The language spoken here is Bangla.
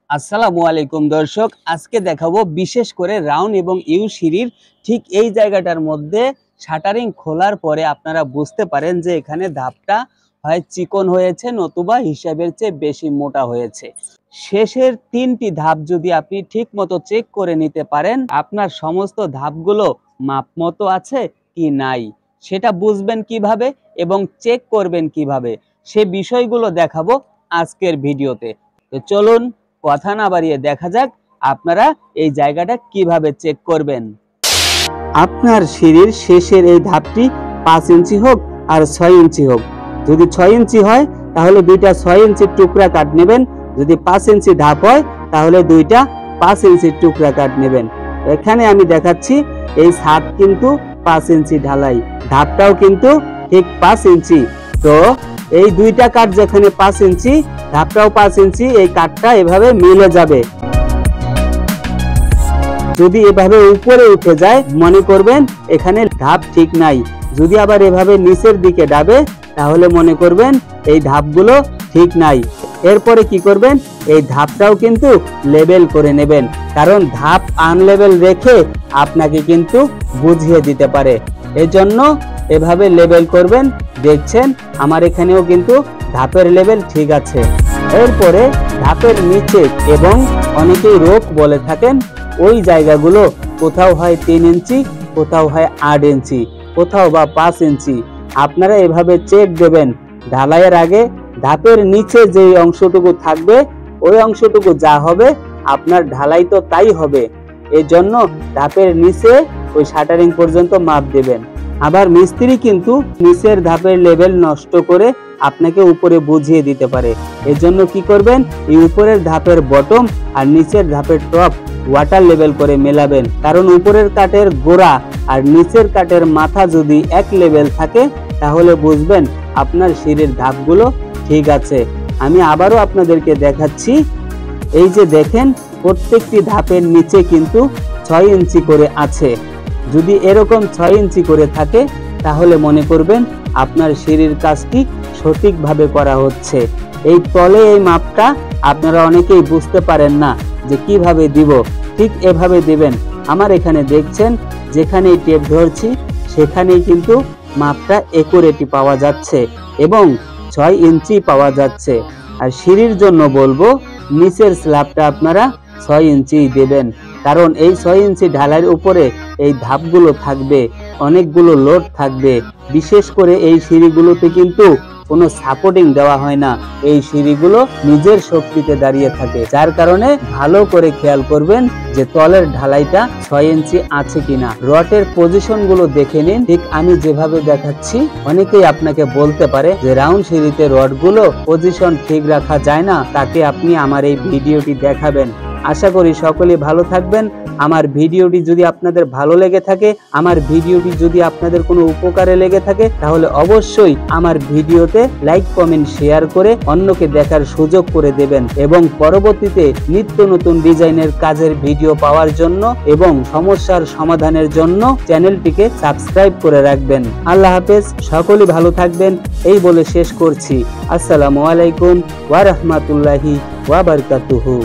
আসসালামু আলাইকুম দর্শক, আজকে দেখাবো বিশেষ করে রাউন্ড এবং ইউ সিঁড়ির ঠিক এই জায়গাটার মধ্যে শাটারিং খোলার পরে আপনারা বুঝতে পারেন যে এখানে ধাপটা হয় চিকন হয়েছে নতুবা হিসাবের চেয়ে বেশি মোটা হয়েছে। শেষের 3টি ধাপ যদি আপনি ঠিক মতো চেক করে নিতে পারেন আপনার সমস্ত ধাপগুলো মাপ মতো আছে কি নাই সেটা বুঝবেন কিভাবে এবং চেক করবেন কিভাবে সে বিষয়গুলো দেখাবো আজকের ভিডিওতে। তো চলুন কথা না বাড়িয়ে দেখা যাক আপনারা এই জায়গাটা কিভাবে চেক করবেন। আপনার সিঁড়ির শেষের এই ধাপটি 5 ইঞ্চি হোক আর 6 ইঞ্চি হোক, যদি 6 ইঞ্চি হয় তাহলে দুইটা 6 ইঞ্চির টুকরা কাট নেবেন, যদি 5 ইঞ্চি ধাপ হয় তাহলে দুইটা 5 ইঞ্চির টুকরা কাট নেবেন। এখানে আমি দেখাচ্ছি এই ছাদ কিন্তু 5 ইঞ্চি ঢালাই, ধাপটাও কিন্তু ঠিক 5 ইঞ্চি। তো এই দুইটা কাট যেখানে 5 ইঞ্চি, ধাপটাও 5 ইঞ্চি, এই কাটটা এভাবে মিলে যাবে। যদি এভাবে উপরে উঠে যায় মনে করবেন এখানে ধাপ ঠিক নাই, যদি আবার এভাবে নিচের দিকে যাবে তাহলে মনে করবেন এই ধাপগুলো ঠিক নাই। এরপরে কি করবেন, এই ধাপটাও কিন্তু লেবেল করে নেবেন, কারণ ধাপ আনলেবেল রেখে আপনাকে কিন্তু বুঝিয়ে দিতে পারে, এজন্য এভাবে লেবেল করবেন। দেখছেন আমার এখানেও কিন্তু ধাপের লেভেল ঠিক আছে। এরপরে ধাপের নিচে এবং অনেকেই রোক বলে থাকেন ওই জায়গাগুলো কোথাও হয় 3 ইঞ্চি, কোথাও হয় 8 ইঞ্চি, কোথাও বা 5 ইঞ্চি। আপনারা এভাবে চেক দেবেন ঢালাইয়ের আগে। ধাপের নিচে যে অংশটুকু থাকবে ওই অংশটুকু যা হবে আপনার ঢালাই তো তাই হবে, এজন্য ধাপের নিচে ওই শাটারিং পর্যন্ত মাপ দেবেন। আবার মিস্ত্রি কিন্তু নিচের ধাপের লেভেল নষ্ট করে আপনাকে উপরে বুঝিয়ে দিতে পারে, এজন্য কি করবেন এই উপরের ধাপের বটম আর নিচের ধাপের টপ ওয়াটার লেভেল করে মেলাবেন, কারণ উপরের কাঠের গোড়া আর নিচের কাঠের মাথা যদি এক লেভেল থাকে তাহলে বুঝবেন আপনার সিঁড়ির ধাপগুলো ঠিক আছে। আমি আবারও আপনাদেরকে দেখাচ্ছি, এই যে দেখেন প্রত্যেকটি ধাপের নিচে কিন্তু 6 ইঞ্চি করে আছে। যদি এরকম 6 ইঞ্চি করে থাকে তাহলে মনে করবেন আপনার সিঁড়ির কাজটি সঠিকভাবে করা হচ্ছে। এই তলে এই মাপটা আপনারা অনেকেই বুঝতে পারেন না যে কিভাবে দিব, ঠিক এভাবে দিবেন। আমার এখানে দেখছেন যেখানেই টেপ ধরছি সেখানেই কিন্তু মাপটা একুরেটি পাওয়া যাচ্ছে এবং 6 ইঞ্চি পাওয়া যাচ্ছে। আর সিঁড়ির জন্য বলবো নিচের স্ল্যাবটা আপনারা 6 ইঞ্চি দেবেন, কারণ এই 6 ইঞ্চি ঢালাইয়ের উপরে এই ধাপগুলো থাকবে, অনেকগুলো লোড থাকবে। বিশেষ করে এই সিঁড়িগুলোতে কিন্তু কোনো সাপোর্টিং দেওয়া হয় না, এই সিঁড়িগুলো নিজের শক্তিতে দাঁড়িয়ে থাকে, যার কারণে ভালো করে খেয়াল করবেন যে তলের ঢালাইটা 6 ইঞ্চি আছে কিনা। রডের পজিশন গুলো দেখে নিন, ঠিক আমি যেভাবে দেখাচ্ছি। অনেকেই আপনাকে বলতে পারে যে রাউন্ড সিঁড়িতে রডগুলো পজিশন ঠিক রাখা যায় না, তাকে আপনি আমার এই ভিডিওটি দেখাবেন। আশা করি সকলে ভালো থাকবেন। আমার ভিডিওটি যদি আপনাদের ভালো লেগে থাকে, আমার ভিডিওটি যদি আপনাদের কোনো উপকারে লেগে থাকে তাহলে অবশ্যই আমার ভিডিওতে লাইক কমেন্ট শেয়ার করে অন্যকে দেখার সুযোগ করে দেবেন এবং পরবর্তীতে নিত্য নতুন ডিজাইনের কাজের ভিডিও পাওয়ার জন্য এবং সমস্যার সমাধানের জন্য চ্যানেলটিকে সাবস্ক্রাইব করে রাখবেন। আল্লাহ হাফেজ, সকলে ভালো থাকবেন এই বলে শেষ করছি। আসসালামু আলাইকুম ওয়া রাহমাতুল্লাহি ওয়া বারাকাতুহু।